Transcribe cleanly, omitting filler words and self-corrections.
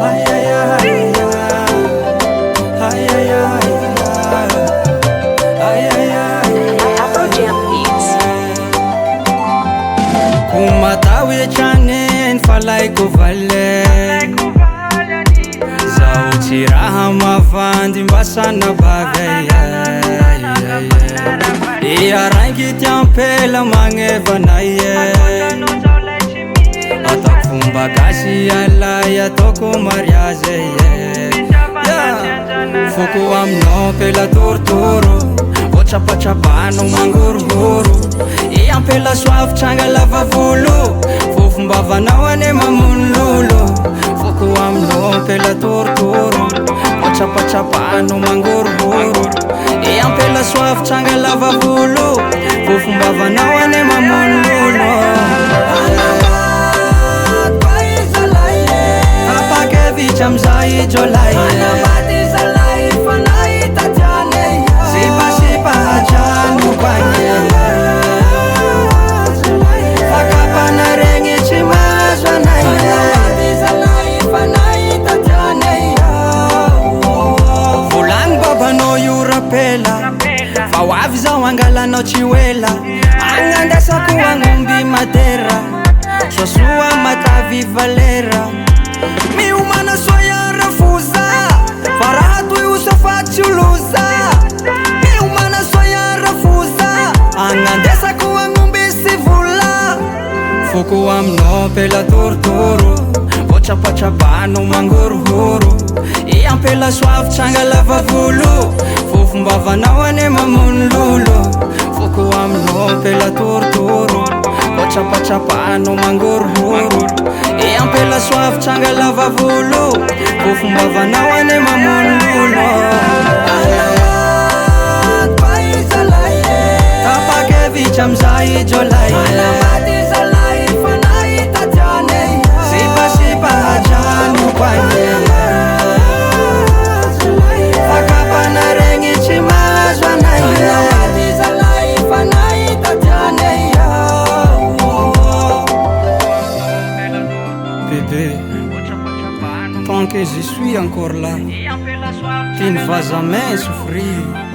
Ay ay ay ay ay ay ay ay Afrojack Beats. Kung matawi tiyanin falay ko vale Zao tiraha mavandy mba sana bave Iarangy tiampela magnevanay Ataoko fomba gasy alay ataoko mariage Foko aminao pela torotoro Otrapatrapano mangorogoro Iampela soavy tranga lava volo Fofombavanao ane mamono lolo Foko aminao pela torotoro Otrapatrapano mangorogoro Iampela soavy tranga lava volo Fofombavanao ane mamono lolo Apakevitra amizay jolay Sipa hajano kwanye Fakapana regny tsy mahazo anay Volagny babanao io rapela Fa ho avy zao angalanao tsy hoela Agnandasako agnomby madera Soasoa matavy valera Miomana soiara foza Fa raha toy usafaty tsy oloza Miomana soiara foza Agnandesako agnomby sy vola Foko aminao pela torotoro Otrapatrapano mangorogoro Iampela soavy tranga lava volo Fofombavanao ane mamono lolo Foko aminao pela torotoro Otrapatrapano mangorogoro Iampela soavy tranga lava volo Fofombavanao ane mamono lolo Tapakevitra amizay jolay Sipa hajano kwanye Fakapana regny tsy mahazo anay Bébé, tant que je suis encore là, tu ne vas jamais souffrir.